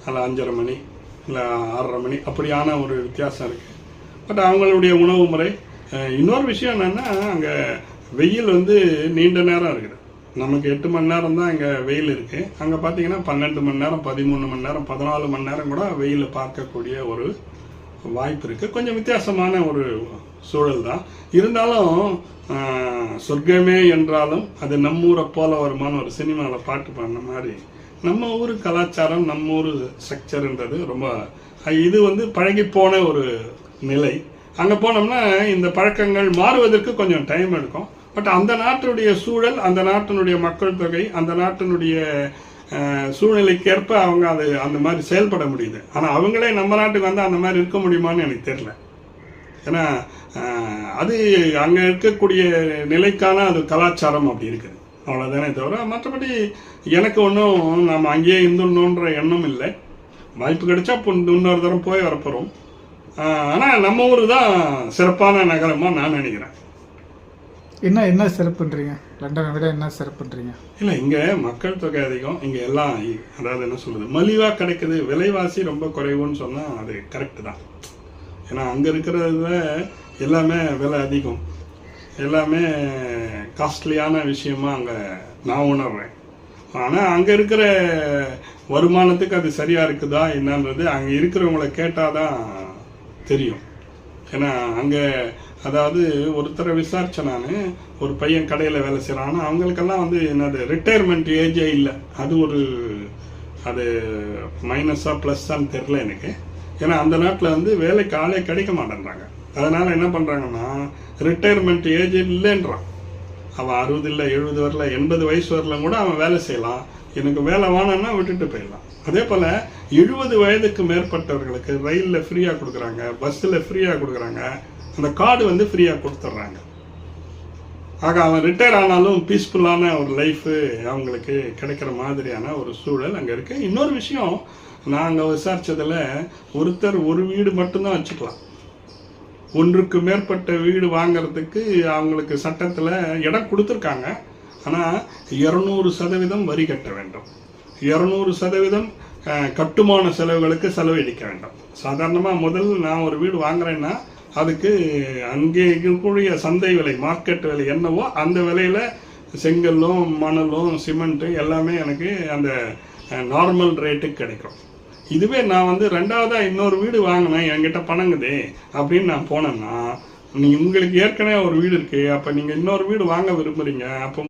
அதில் 5:30 மணி இல்லை 6:30 மணி அப்படியான ஒரு வித்தியாசம் இருக்குது. பட் அவங்களுடைய உணவு முறை. இன்னொரு விஷயம் என்னென்னா, அங்கே வெயில் வந்து நீண்ட நேரம் இருக்குது. நமக்கு 8 மணி நேரம் தான் இங்கே வெயில் இருக்குது. அங்கே பார்த்தீங்கன்னா 12 மணி நேரம், 13 மணி நேரம், 14 மணி நேரம் கூட வெயில் பார்க்கக்கூடிய ஒரு வாய்ப்பு இருக்குது. கொஞ்சம் வித்தியாசமான ஒரு சூழல் தான். இருந்தாலும் சொர்க்கமே என்றாலும் அது நம்மூரை போல வருமான ஒரு சினிமாவில் பாட்டு பாடின மாதிரி நம்ம ஊர் கலாச்சாரம், நம்ம ஊர் ஸ்ட்ரக்சர்ன்றது ரொம்ப இது வந்து பழகி போன ஒரு நிலை. அங்கே போனோம்னா இந்த பழக்கங்கள் மாறுவதற்கு கொஞ்சம் டைம் எடுக்கும். பட் அந்த நாட்டினுடைய சூழல், அந்த நாட்டினுடைய மக்கள் தொகை, அந்த நாட்டினுடைய சூழ்நிலைக்கேற்ப அவங்க அது அந்த மாதிரி செயல்பட முடியுது. ஆனால் அவங்களே நம்ம நாட்டுக்கு வந்து அந்த மாதிரி இருக்க முடியுமான்னு எனக்கு தெரியல. ஏன்னா அது அங்கே இருக்கக்கூடிய நிலைக்கான அது கலாச்சாரம் அப்படி இருக்குது, அவ்வளோதானே தவிர மற்றபடி எனக்கு ஒன்றும் நம்ம அங்கேயே இருந்துடணுன்ற எண்ணம் இல்லை. வாய்ப்பு கிடைச்சா இன்னொரு தரம் போய் வரப்போகிறோம். ஆனால் நம்ம ஊர் தான் சிறப்பான நகரமாக நான் நினைக்கிறேன். என்ன சிறப்புன்றீங்க? லண்டனை விட என்ன சிறப்புன்றீங்க? இல்லை, இங்கே மக்கள் தொகை அதிகம். இங்கே எல்லாம் அதாவது என்ன சொல்கிறது, மலிவாக கிடைக்குது. விலைவாசி ரொம்ப குறைவுன்னு சொன்னால் அது கரெக்டு தான். ஏன்னா அங்கே இருக்கிறதுல எல்லாமே விலை அதிகம், எல்லாமே காஸ்ட்லியான விஷயமா அங்கே நான் உணர்றேன். ஆனால் அங்கே இருக்கிற வருமானத்துக்கு அது சரியாக இருக்குதா என்னன்றது அங்கே இருக்கிறவங்கள கேட்டால் தான் தெரியும். ஏன்னா அங்கே அதாவது ஒருத்தரை விசாரித்தேன் நான். ஒரு பையன் கடையில் வேலை செய்கிறான். அவங்களுக்கெல்லாம் வந்து என்னது ரிட்டையர்மெண்ட் ஏஜே இல்லை. அது மைனஸாக ப்ளஸ்ஸான்னு தெரில எனக்கு. ஏன்னா அந்த நாட்டில் வந்து வேலைக்கு ஆளே கிடைக்க மாட்டேன்றாங்க. அதனால் என்ன பண்ணுறாங்கன்னா, ரிட்டையர்மெண்ட் ஏஜ் இல்லைன்றான். அவன் 60 இல்லை, 70 வரல, 80 வயசு வரல கூட அவன் வேலை செய்யலாம். எனக்கு வேலை வேணும்னா விட்டுட்டு போயிடலாம். அதே போல் 70 வயதுக்கு மேற்பட்டவர்களுக்கு ரயிலில் ஃப்ரீயாக கொடுக்குறாங்க, பஸ்ஸில் ஃப்ரீயாக கொடுக்குறாங்க, அந்த கார்டு வந்து ஃப்ரீயாக கொடுத்துட்றாங்க. ஆக அவன் ரிட்டையர் ஆனாலும் பீஸ்ஃபுல்லான ஒரு லைஃபு அவங்களுக்கு கிடைக்கிற மாதிரியான ஒரு சூழல் அங்கே இருக்குது. இன்னொரு விஷயம், நாங்கள் விசாரித்ததில் ஒருத்தர் ஒரு வீடு மட்டும்தான் வச்சுக்கலாம். ஒன்றுக்கு மேற்பட்ட வீடு வாங்கிறதுக்கு அவங்களுக்கு சட்டத்தில் இடம் கொடுத்துருக்காங்க. ஆனால் 200% வரி கட்ட வேண்டும், 200% கட்டுமான செலவுகளுக்கு செலவழிக்க வேண்டும். சாதாரணமாக முதல் நான் ஒரு வீடு வாங்குறேன்னா அதுக்கு அங்கே இருக்கக்கூடிய சந்தை விலை, மார்க்கெட் விலை என்னவோ அந்த விலையில் செங்கல்லும் மணலும் சிமெண்ட்டு எல்லாமே எனக்கு அந்த நார்மல் ரேட்டுக்கு கிடைக்கும். இதுவே நான் வந்து ரெண்டாவதாக இன்னொரு வீடு வாங்கினேன், என்கிட்ட பணங்குதே அப்படின்னு நான் போனேன்னா, உங்களுக்கு ஏற்கனவே ஒரு வீடு இருக்குது, அப்போ நீங்கள் இன்னொரு வீடு வாங்க விரும்புகிறீங்க, அப்போ